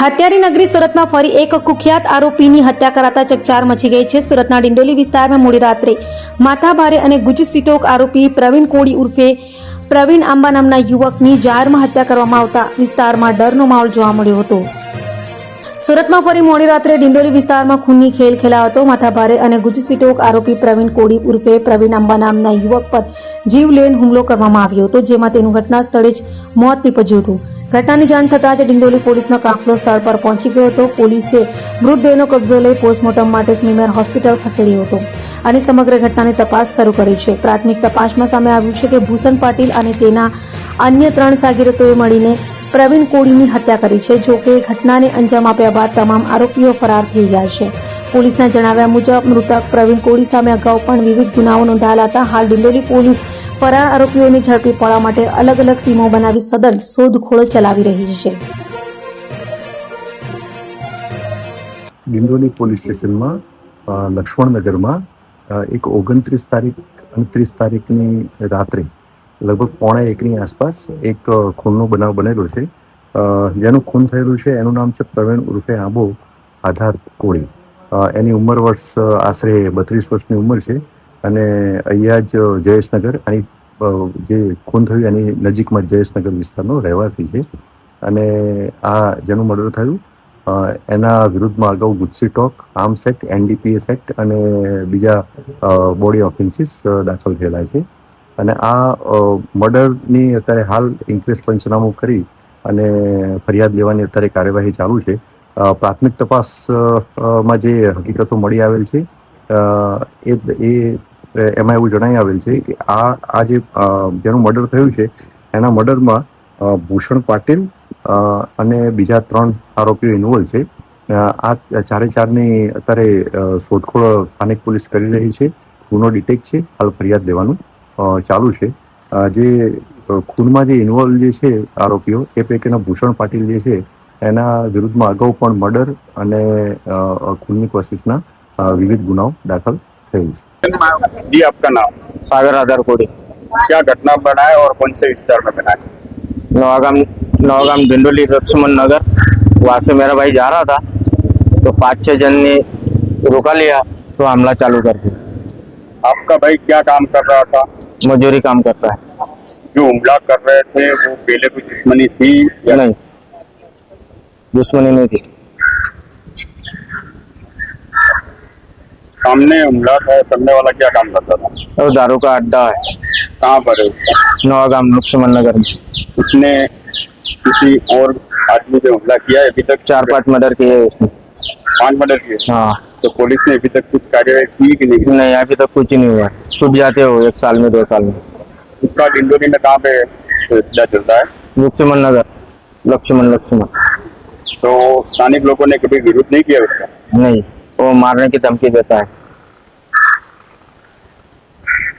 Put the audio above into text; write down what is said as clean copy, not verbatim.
હત્યારી નગરી સુરતમાં ફરી એક કુખ્યાત આરોપીની હત્યા કરાતા ચકચાર મચી ગઈ છે। સુરતના ડિંડોલી વિસ્તારમાં મોડી રાત્રે માથાભારે અને ગુજસીટોક આરોપી પ્રવીણ કોળી ઉર્ફે પ્રવીણ આંબા નામના યુવકની જાહેરમાં હત્યા કરવામાં આવતા વિસ્તારમાં ડરનો માહોલ જોવા મળ્યો હતો। સુરતમાં ફરી મોડી રાત્રે ડિંડોલી વિસ્તારમાં ખૂનની ખેલ ખેલાયો હતો। માથાભારે અને ગુજસીટોક આરોપી પ્રવીણ કોળી ઉર્ફે પ્રવીણ આંબા નામના યુવક પર જીવલેણ હુમલો કરવામાં આવ્યો હતો, જેમાં તેનું ઘટના સ્થળે જ મોત નીપજ્યું હતું। ઘટનાની જાણ થતાં જ ડિંડોલી પોલીસનો કાફલો સ્થળ પર પહોંચી ગયો હતો। પોલીસે મૃતદેહનો કબજો લઈ પોસ્ટમોર્ટમ માટે સ્મીમેર હોસ્પિટલ ખસેડ્યો હતો અને સમગ્ર ઘટનાની તપાસ શરૂ કરી છે। પ્રાથમિક તપાસમાં સામે આવ્યું છે કે ભૂષણ પાટીલ અને તેના અન્ય 3 સાગીરતોએ મળીને પ્રવીણ કોળીની હત્યા કરી છે। જો કે ઘટનાને અંજામ આપ્યા બાદ તમામ આરોપીઓ ફરાર થઈ ગયા છે। પોલીસના જણાવ્યા મુજબ મૃતક પ્રવીણ કોળી સામે અગાઉ પણ વિવિધ ગુનાઓ નોંધાયેલા હતા। હાલ ડિંડોલી પોલીસ ફરાર આરોપીઓને ઝડપી પાડવા માટે અલગ અલગ ટીમો બનાવી સઘન શોધખોળ ચલાવી રહી છે। ડિંડોલી પોલીસ સ્ટેશનમાં લક્ષ્મણનગરમાં એક 29 તારીખ 29 તારીખની રાત્રે લગભગ 12:01ની આસપાસ એક ખૂનનો બનાવ બનેલો છે। જેનું ખૂન થયેલું છે એનું નામ છે પ્રવીણ ઉર્ફે આંબો આધાર કોળી। એની ઉંમર વર્ષ આશરે 32 વર્ષની ઉંમર છે અને અહીંયા જ જયેશનગર અને જે ખૂન થયું એની નજીકમાં જયેશનગર વિસ્તારનો રહેવાસી છે અને આ જેનું મર્ડર થયું એના વિરુદ્ધમાં અગાઉ GUJCTOC, arms act, NDPS act અને બીજા બોડી ઓફેન્સીસ દાખલ થયેલા છે અને આ મર્ડરની અત્યારે હાલ ઇન્ક્વેસ્ટ પંચનામું કરી અને ફરિયાદ લેવાની અત્યારે કાર્યવાહી ચાલુ છે। પ્રાથમિક તપાસમાં જે હકીકતો મળી આવેલ છે એમાં એવું જણાઈ આવેલ છે કે આ જેનું મર્ડર થયું છે એના મર્ડરમાં ભૂષણ પાટીલ અને બીજા 3 આરોપીઓ ઇન્વોલ્વ છે। આ 4ની અત્યારે શોધખોળ સ્થાનિક પોલીસ કરી રહી છે। ગુનો ડિટેક્ટ છે, હાલ ફરિયાદ લેવાનું ચાલુ છે। જે ખૂનમાં જે ઇન્વોલ્વ જે છે આરોપીઓ એ પૈકીના ભૂષણ પાટીલ જે છે એના વિરુદ્ધમાં અગાઉ પણ મર્ડર અને ખૂનની કોશિશના વિવિધ ગુનાઓ દાખલ થયેલ છે। जी, आपका नाम? सागर आधार कोड़ी। क्या घटना बना है और कौन से विस्तार में बना है? नवागाम डिंडोली लक्ष्मण नगर। वहाँ से मेरा भाई जा रहा था तो 5-6 जन ने रोका लिया तो हमला चालू कर दिया। आपका भाई क्या काम कर रहा था? मजदूरी काम करता है। जो हमला कर रहे थे वो पहले कोई दुश्मनी थी या नहीं, दुश्मनी नहीं थी। सामने हमला करने वाला क्या काम करता था? और दारू का अड्डा है कहाँ पर है उसका? नवागाम लक्ष्मण नगर में। उसने किसी और आदमी पे हमला किया है अभी तक? 4-5 मर्डर किए उसने। 5 मर्डर किए? हाँ। तो पुलिस ने अभी तक कुछ कार्यवाही की कि नहीं? नहीं, अभी तक कुछ नहीं हुआ। छूट जाते हो 1 साल में 2 साल में। उसका डिंडोली में कहाँ पे सिलसिला चलता है? लक्ष्मण नगर, लक्ष्मण। तो स्थानिक लोगों ने कभी विरोध नहीं किया उसका? नहीं, वो मारने की धमकी देता है।